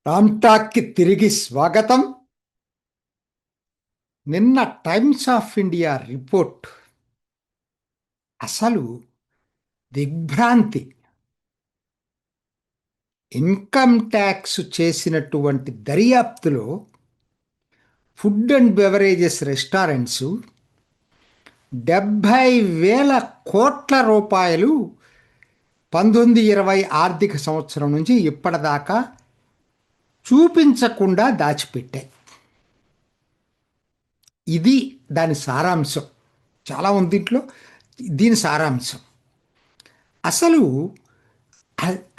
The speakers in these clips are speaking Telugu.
రామ్టాక్కి తిరిగి స్వాగతం. నిన్న టైమ్స్ ఆఫ్ ఇండియా రిపోర్ట్ అసలు దిగ్భ్రాంతి. ఇన్కమ్ ట్యాక్స్ చేసినటువంటి దర్యాప్తులో ఫుడ్ అండ్ బెవరేజెస్ రెస్టారెంట్స్ 70,000 కోట్ల రూపాయలు 19-20 ఆర్థిక సంవత్సరం నుంచి ఇప్పటిదాకా చూపించకుండా దాచిపెట్టాయి. ఇది దాని సారాంశం. చాలా ఉంది దీంట్లో. దీని సారాంశం అసలు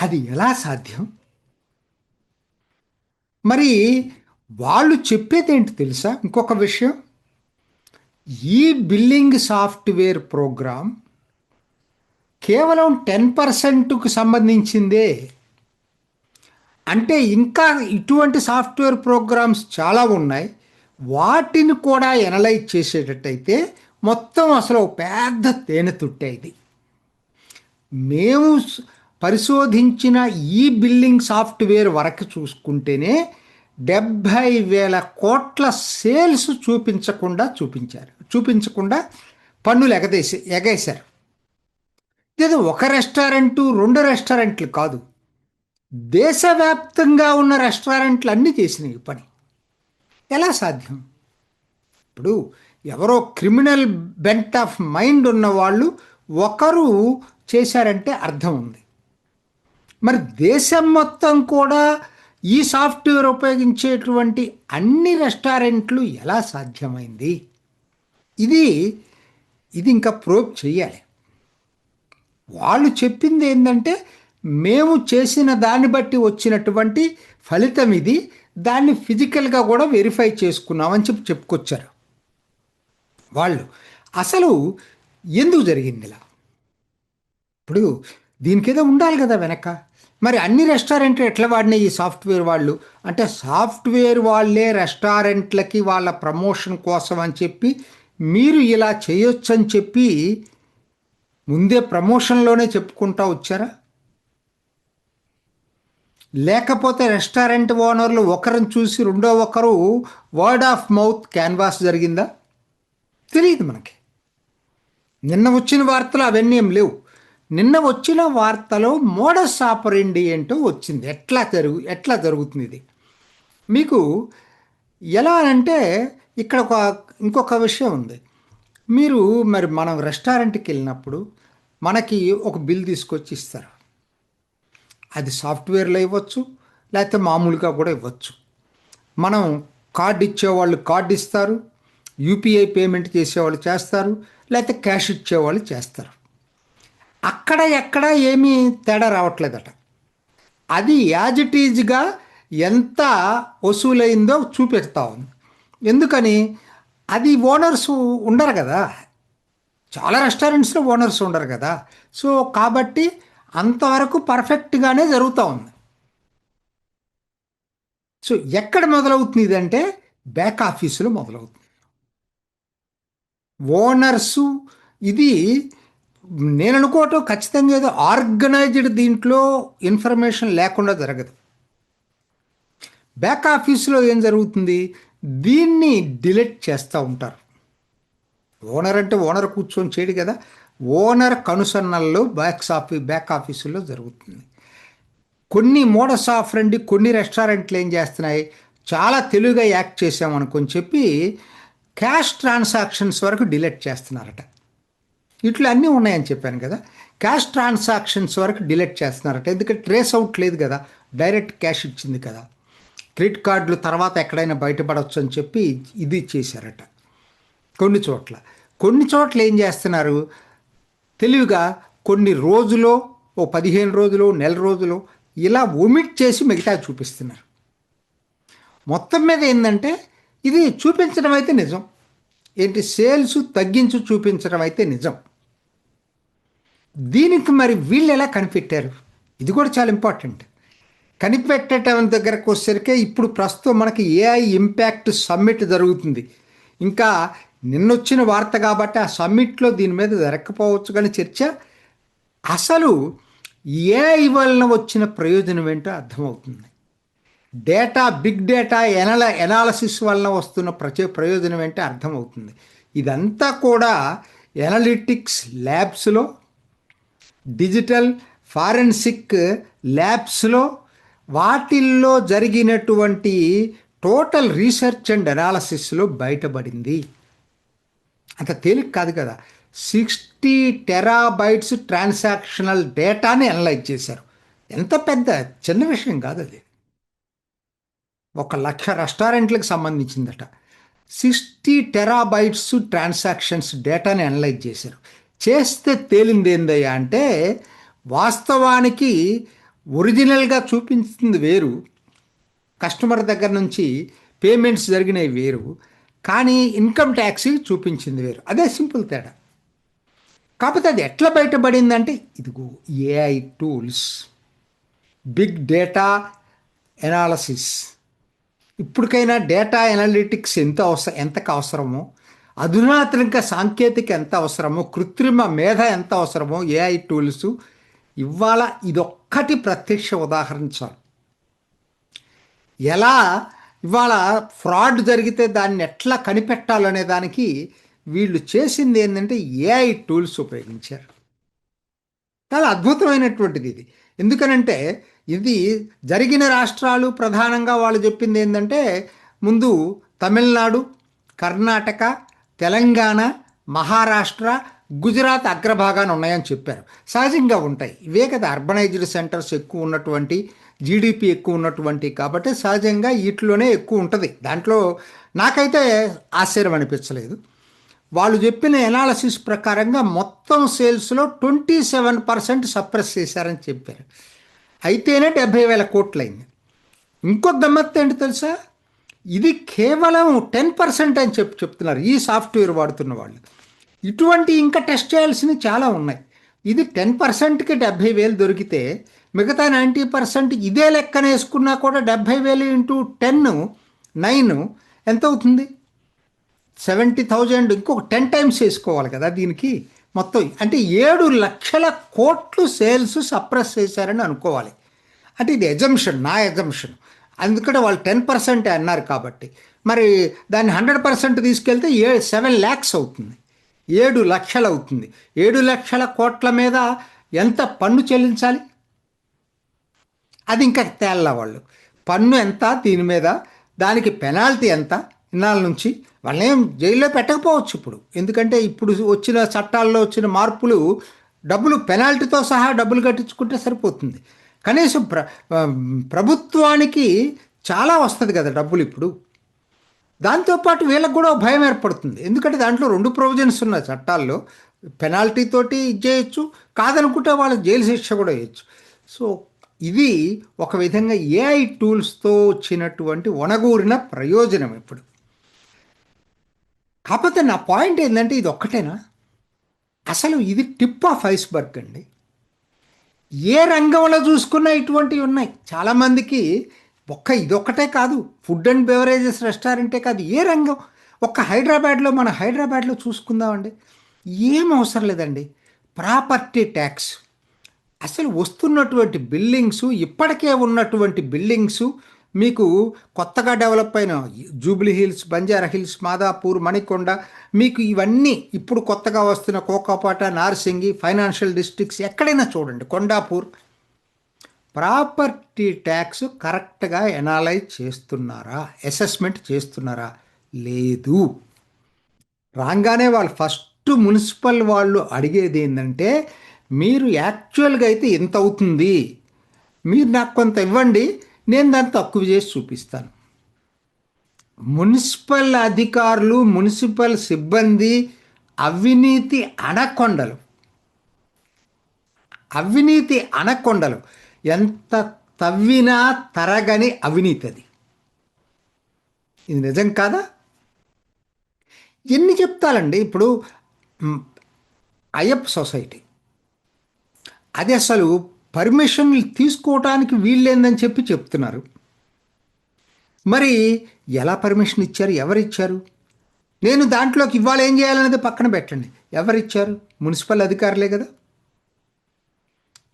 అది ఎలా సాధ్యం? మరి వాళ్ళు చెప్పేది ఏంటి తెలుసా? ఇంకొక విషయం, ఈ బిల్లింగ్ సాఫ్ట్వేర్ ప్రోగ్రామ్ కేవలం 10%కు సంబంధించిందే. అంటే ఇంకా ఇటువంటి సాఫ్ట్వేర్ ప్రోగ్రామ్స్ చాలా ఉన్నాయి. వాటిని కూడా ఎనలైజ్ చేసేటట్టయితే మొత్తం అసలు పెద్ద తేనె తుట్టే ఇది. మేము పరిశోధించిన ఈ బిల్లింగ్ సాఫ్ట్వేర్ వరకు చూసుకుంటేనే 70,000 కోట్ల సేల్స్ చూపించకుండా పన్నులు ఎగేశారు. ఇది ఒక రెస్టారెంటు 2 రెస్టారెంట్లు కాదు, దేశవ్యాప్తంగా ఉన్న రెస్టారెంట్లు అన్నీ చేసినాయి పని. ఎలా సాధ్యం? ఇప్పుడు ఎవరో క్రిమినల్ బెంట్ ఆఫ్ మైండ్ ఉన్న వాళ్ళు ఒకరు చేశారంటే అర్థం ఉంది. మరి దేశం మొత్తం కూడా ఈ సాఫ్ట్వేర్ ఉపయోగించేటువంటి అన్ని రెస్టారెంట్లు ఎలా సాధ్యమైంది? ఇది ఇంకా ప్రోబ్ చేయాలి. వాళ్ళు చెప్పింది ఏంటంటే, మేము చేసిన దాన్ని బట్టి వచ్చినటువంటి ఫలితం ఇది, దాన్ని ఫిజికల్గా కూడా వెరిఫై చేసుకున్నామని చెప్పుకొచ్చారు వాళ్ళు. అసలు ఎందుకు జరిగింది ఇలా? ఇప్పుడు దీనికేదో ఉండాలి కదా వెనక. మరి అన్ని రెస్టారెంట్లు ఎట్లా వాడినాయి ఈ సాఫ్ట్వేర్ వాళ్ళు? అంటే సాఫ్ట్వేర్ వాళ్ళే రెస్టారెంట్లకి వాళ్ళ ప్రమోషన్ కోసం అని చెప్పి మీరు ఇలా చేయొచ్చని చెప్పి ముందే ప్రమోషన్లోనే చెప్పుకుంటా వచ్చారా? లేకపోతే రెస్టారెంట్ ఓనర్లు ఒకరిని చూసి రెండో ఒకరు వర్డ్ ఆఫ్ మౌత్ క్యాన్వాస్ జరిగిందా? తెలియదు మనకి. నిన్న వచ్చిన వార్తలు అవన్నీ ఏం లేవు. నిన్న వచ్చిన వార్తలో మోడస్ ఆపరెండి ఏంటో వచ్చింది. ఎట్లా జరుగుతుంది ఇది మీకు ఎలా అంటే, ఇక్కడ ఇంకొక విషయం ఉంది. మరి మనం రెస్టారెంట్కి వెళ్ళినప్పుడు మనకి ఒక బిల్ తీసుకొచ్చి ఇస్తారు. అది సాఫ్ట్వేర్లో ఇవ్వచ్చు, లేకపోతే మామూలుగా కూడా ఇవ్వచ్చు. మనం కార్డు ఇచ్చేవాళ్ళు కార్డు ఇస్తారు, యూపీఐ పేమెంట్ చేసేవాళ్ళు చేస్తారు, లేకపోతే క్యాష్ ఇచ్చేవాళ్ళు చేస్తారు. అక్కడ ఎక్కడ ఏమీ తేడా రావట్లేదట. అది యాజ్ ఇట్ ఈజ్గా ఎంత వసూలైందో చూపెడతా ఉంది. ఎందుకని? అది ఓనర్స్ ఉండరు కదా, చాలా రెస్టారెంట్స్లో ఓనర్స్ ఉండరు కదా. సో కాబట్టి అంతవరకు పర్ఫెక్ట్గానే జరుగుతూ ఉంది. సో ఎక్కడ మొదలవుతుంది ఇదంటే బ్యాక్ ఆఫీసులో మొదలవుతుంది. ఓనర్సు ఇది నేను అనుకోవటం ఖచ్చితంగా ఏదో ఆర్గనైజ్డ్ దీంట్లో ఇన్ఫర్మేషన్ లేకుండా జరగదు. బ్యాక్ ఆఫీసులో ఏం జరుగుతుంది, దీన్ని డిలీట్ చేస్తూ ఉంటారు. ఓనర్ అంటే ఓనర్ కూర్చొని చేయడు కదా, ఓనర్ కనుసన్నల్లో బ్యాక్ ఆఫీసులో జరుగుతుంది. కొన్ని మోడస్ ఆపరెండి కొన్ని రెస్టారెంట్లు ఏం చేస్తున్నాయి, చాలా తెలివిగా యాక్ట్ చేసామనుకొని చెప్పి క్యాష్ ట్రాన్సాక్షన్స్ వరకు డిలీట్ చేస్తున్నారట. ఇట్లా అన్నీ ఉన్నాయని చెప్పాను కదా. క్యాష్ ట్రాన్సాక్షన్స్ వరకు డిలీట్ చేస్తున్నారట. ఎందుకంటే ట్రేస్ అవుట్ లేదు కదా, డైరెక్ట్ క్యాష్ ఇచ్చింది కదా. క్రెడిట్ కార్డులు తర్వాత ఎక్కడైనా బయటపడవచ్చు అని చెప్పి ఇది చేశారట. కొన్ని చోట్ల ఏం చేస్తున్నారు, తెలివిగా కొన్ని రోజులో 15 రోజులు, నెల రోజులు ఇలా ఒమిట్ చేసి మిగతా చూపిస్తున్నారు. మొత్తం మీద ఏంటంటే ఇది చూపించడం అయితే నిజం, సేల్స్ తగ్గించి చూపించడం అయితే నిజం. దీనికి మరి వీళ్ళు ఎలా కనిపెట్టారు? ఇది కూడా చాలా ఇంపార్టెంట్. కనిపెట్టడం దగ్గరకు వచ్చేసరికి ఇప్పుడు ప్రస్తుతం మనకి ఏఐ ఇంపాక్ట్ సమ్మిట్ జరుగుతుంది. ఇంకా నిన్నొచ్చిన వార్త కాబట్టి ఆ సమ్మిట్లో దీని మీద జరగకపోవచ్చు, కానీ చర్చ అసలు ఏఐ వలన వచ్చిన ప్రయోజనం ఏంటో అర్థమవుతుంది. బిగ్ డేటా ఎనాలసిస్ వలన వస్తున్న ప్రయోజనం ఏంటో అర్థమవుతుంది. ఇదంతా కూడా ఎనలిటిక్స్ ల్యాబ్స్లో, డిజిటల్ ఫారెన్సిక్ ల్యాబ్స్లో, వాటిల్లో జరిగినటువంటి టోటల్ రీసెర్చ్ అండ్ అనాలసిస్లో బయటపడింది. అంత తేలిక కాదు కదా. 60 టెరాబైట్స్ ట్రాన్సాక్షనల్ డేటాని అనలైజ్ చేశారు. ఎంత పెద్ద చిన్న విషయం కాదు అది. 1,00,000 రెస్టారెంట్లకు సంబంధించిందట. 60 టెరాబైట్స్ ట్రాన్సాక్షన్స్ డేటాని అనలైజ్ చేశారు. చేస్తే తేలింది ఏందయ్యా అంటే, వాస్తవానికి ఒరిజినల్గా చూపించింది వేరు, కస్టమర్ దగ్గర నుంచి పేమెంట్స్ జరిగినవి వేరు, కానీ ఇన్కమ్ ట్యాక్స్ చూపించింది వేరు. అదే సింపుల్ తేడా. కాకపోతే అది ఎట్లా బయటపడిందంటే, ఇదిగో AI tools, big data analysis. ఇప్పటికైనా డేటా ఎనాలిటిక్స్ ఎంతకు అవసరమో, అధునాతనిక సాంకేతిక ఎంత అవసరమో, కృత్రిమ మేధ ఎంత అవసరమో ఏఐ టూల్స్ ఇవాళ ఇదొక్కటి ప్రత్యక్ష ఉదాహరణ చాలు. ఎలా ఇవాళ ఫ్రాడ్ జరిగితే దాన్ని ఎట్లా కనిపెట్టాలనే దానికి వీళ్ళు చేసింది ఏంటంటే ఏఐ టూల్స్ ఉపయోగించారు. చాలా అద్భుతమైనటువంటిది ఇది. ఎందుకనంటే ఇది జరిగిన రాష్ట్రాలు ప్రధానంగా వాళ్ళు చెప్పింది ఏంటంటే, ముందు తమిళనాడు, కర్ణాటక, తెలంగాణ, మహారాష్ట్ర, గుజరాత్ అగ్రభాగాన ఉన్నాయని చెప్పారు. సహజంగా ఉంటాయి, ఇవే కదా అర్బనైజ్డ్ సెంటర్స్ ఎక్కువ ఉన్నటువంటి, జీడిపి ఎక్కువ ఉన్నటువంటి, కాబట్టి సహజంగా వీటిలోనే ఎక్కువ ఉంటుంది. దాంట్లో నాకైతే ఆశ్చర్యం అనిపించలేదు. వాళ్ళు చెప్పిన ఎనాలసిస్ ప్రకారంగా మొత్తం సేల్స్లో 27% సప్రెస్ చేశారని చెప్పారు. అయితేనే 70,000 కోట్లు అయింది. ఇంకో గమ్మత్తు ఏంటి తెలుసా, ఇది కేవలం 10% అని చెప్తున్నారు ఈ సాఫ్ట్వేర్ వాడుతున్న వాళ్ళు. ఇటువంటి ఇంకా టెస్ట్ చేయాల్సినవి చాలా ఉన్నాయి. ఇది 10%కి 70,000 దొరికితే మిగతా 90% ఇదే లెక్కన వేసుకున్నా కూడా 70,000 ఇంటూ 10 9 ఎంత అవుతుంది? 70,000. ఇంకొక 10 టైమ్స్ వేసుకోవాలి కదా దీనికి మొత్తం. అంటే 7 లక్షల కోట్లు సేల్స్ సప్రెస్ చేశారని అనుకోవాలి. అంటే ఇది ఎజంప్షన్, నా ఎజంప్షన్. అందుకంటే వాళ్ళు 10% అన్నారు కాబట్టి, మరి దాన్ని 100% తీసుకెళ్తే 7 lakhs అవుతుంది, 7 లక్షలు అవుతుంది. 7 లక్షల కోట్ల మీద ఎంత పన్ను చెల్లించాలి? అది ఇంకా తేళ్ళ వాళ్ళు. పన్ను ఎంత దీని మీద, దానికి పెనాల్టీ ఎంత, ఇన్నాళ్ళ నుంచి వాళ్ళేం జైల్లో పెట్టకపోవచ్చు ఇప్పుడు. ఎందుకంటే ఇప్పుడు వచ్చిన చట్టాల్లో వచ్చిన మార్పులు, డబ్బులు పెనాల్టీతో సహా డబ్బులు కట్టించుకుంటే సరిపోతుంది. కనీసం ప్రభుత్వానికి చాలా వస్తుంది కదా డబ్బులు ఇప్పుడు. దాంతోపాటు వీళ్ళకి కూడా భయం ఏర్పడుతుంది. ఎందుకంటే దాంట్లో 2 ప్రొవిజన్స్ ఉన్నాయి చట్టాల్లో. పెనాల్టీ తోటి చేయొచ్చు, కాదనుకుంటే వాళ్ళకి జైలు శిక్ష కూడా వేయచ్చు. సో ఇది ఒక విధంగా ఏఐ టూల్స్తో వచ్చినటువంటి వనగూరిన ప్రయోజనం ఇప్పుడు. కాకపోతే నా పాయింట్ ఏంటంటే, ఇది ఒక్కటేనా? అసలు ఇది టిప్ ఆఫ్ ఐస్బర్గ్ అండి. ఏ రంగంలో చూసుకున్నా ఇటువంటివి ఉన్నాయి. చాలామందికి ఇదొక్కటే కాదు, ఫుడ్ అండ్ బెవరేజెస్ రెస్టారెంటే కాదు, ఏ రంగం. మన హైదరాబాద్లో చూసుకుందామండి, ఏం అవసరం లేదండి. ప్రాపర్టీ ట్యాక్స్, అసలు వస్తున్నటువంటి బిల్డింగ్స్, ఇప్పటికే ఉన్నటువంటి బిల్డింగ్స్, మీకు కొత్తగా డెవలప్ అయిన Jubilee hills, Banjara hills, Madhapur, Manikonda, మీకు ఇవన్నీ ఇప్పుడు కొత్తగా వస్తున్న కోకాపేట, నార్సింగి, ఫైనాన్షియల్ డిస్ట్రిక్ట్స్, ఎక్కడైనా చూడండి, కొండాపూర్, ప్రాపర్టీ ట్యాక్స్ కరెక్ట్గా ఎనాలైజ్ చేస్తున్నారా, అసెస్మెంట్ చేస్తున్నారా? లేదు. రాగానే వాళ్ళు ఫస్ట్ మున్సిపల్ వాళ్ళు అడిగేది ఏంటంటే, మీరు యాక్చువల్గా అయితే ఎంత అవుతుంది, మీరు నాకు కొంత ఇవ్వండి, నేను దాన్ని తక్కువ చేసి చూపిస్తాను. మున్సిపల్ అధికారులు, మున్సిపల్ సిబ్బంది అవినీతి అనకొండలు, ఎంత తవ్వినా తరగని అవినీతి అది. ఇది నిజం కాదా? ఎన్ని చెప్తాలండి. ఇప్పుడు అయ్యప్ప సొసైటీ, అది అసలు పర్మిషన్లు తీసుకోవటానికి వీళ్ళేందని చెప్తున్నారు. మరి ఎలా పర్మిషన్ ఇచ్చారు, ఎవరిచ్చారు? నేను దాంట్లోకి ఇవాళ ఏం చేయాలనేది పక్కన పెట్టండి, ఎవరిచ్చారు? మున్సిపల్ అధికారులే కదా.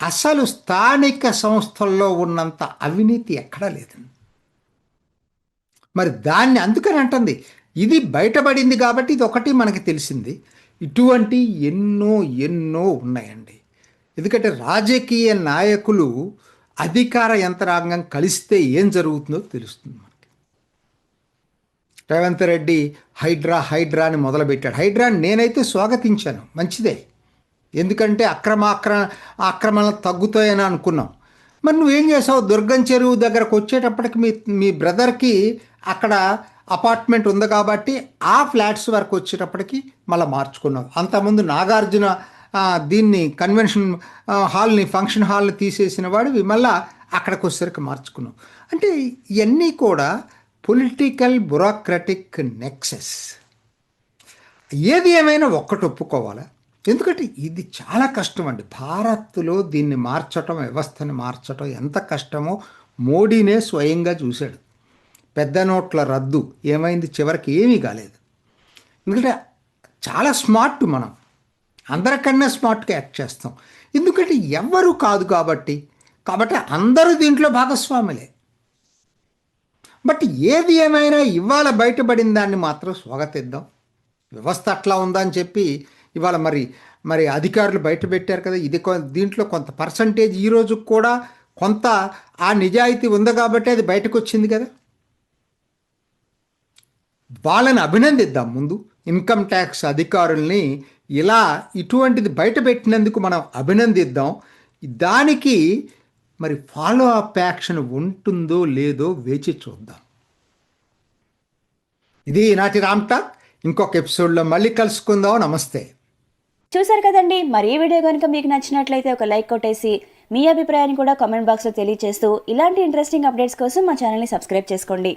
అసలు స్థానిక సంస్థల్లో ఉన్నంత అవినీతి ఎక్కడా లేదండి. మరి దాన్ని అందుకని అంటుంది, ఇది బయటపడింది కాబట్టి ఇది ఒకటి మనకి తెలిసింది. ఇటువంటి ఎన్నో ఎన్నో ఉన్నాయండి. ఎందుకంటే రాజకీయ నాయకులు అధికార యంత్రాంగం కలిస్తే ఏం జరుగుతుందో తెలుస్తుంది మనకి. రేవంత్ రెడ్డి హైడ్రా హైడ్రా అని మొదలుపెట్టాడు. హైడ్రాని నేనైతే స్వాగతించాను, మంచిదే. ఎందుకంటే ఆక్రమణలు తగ్గుతాయని అనుకున్నాం. మరి నువ్వేం చేసావు? దుర్గం చెరువు దగ్గరకు వచ్చేటప్పటికి మీ బ్రదర్కి అక్కడ అపార్ట్మెంట్ ఉంది కాబట్టి ఆ ఫ్లాట్స్ వరకు వచ్చేటప్పటికి మళ్ళీ మార్చుకున్నావు. అంతకుముందు నాగార్జున దీన్ని కన్వెన్షన్ హాల్ని, ఫంక్షన్ హాల్ని తీసేసిన వాడివి మళ్ళీ అక్కడికి వచ్చేసరికి మార్చుకున్నావు. అంటే ఇవన్నీ కూడా పొలిటికల్ బ్యూరోక్రటిక్ నెక్సెస్. ఏది ఏమైనా ఒక్కటి ఒప్పుకోవాలా, ఎందుకంటే ఇది చాలా కష్టం అండి. భారత్లో దీన్ని మార్చటం, వ్యవస్థని మార్చటం ఎంత కష్టమో మోడీనే స్వయంగా చూశాడు. పెద్ద నోట్ల రద్దు ఏమైంది? చివరికి ఏమీ కాలేదు. ఎందుకంటే చాలా స్మార్ట్, మనం అందరికన్నా స్మార్ట్గా యాక్ట్ చేస్తాం. ఎందుకంటే ఎవ్వరూ కాదు కాబట్టి అందరూ దీంట్లో భాగస్వాములే. బట్ ఏది ఏమైనా ఇవాళ బయటపడిన దాన్ని మాత్రం స్వాగతిద్దాం. వ్యవస్థ అట్లా ఉందని చెప్పి ఇవాళ మరి అధికారులు బయట పెట్టారు కదా. ఇది దీంట్లో కొంత పర్సంటేజ్ ఈరోజు కూడా కొంత ఆ నిజాయితీ ఉంది కాబట్టి అది బయటకు వచ్చింది కదా. వాళ్ళని అభినందిద్దాం. ముందు ఇన్కమ్ ట్యాక్స్ అధికారుల్ని ఇలా ఇటువంటిది బయట పెట్టినందుకు మనం అభినందిద్దాం. దానికి మరి ఫాలో అప్ యాక్షన్ ఉంటుందో లేదో వేచి చూద్దాం. ఇది ఈనాటి రామ్ టాక్. ఇంకొక ఎపిసోడ్లో మళ్ళీ కలుసుకుందాం. నమస్తే. చూసారు కదండి, మరి ఈ వీడియో కనుక మీకు నచ్చినట్లయితే ఒక లైక్ కొట్టేసి మీ అభిప్రాయాన్ని కూడా కామెంట్ బాక్స్లో తెలియజేస్తూ ఇలాంటి ఇంట్రెస్టింగ్ అప్డేట్స్ కోసం మా ఛానల్ని సబ్స్క్రైబ్ చేసుకోండి.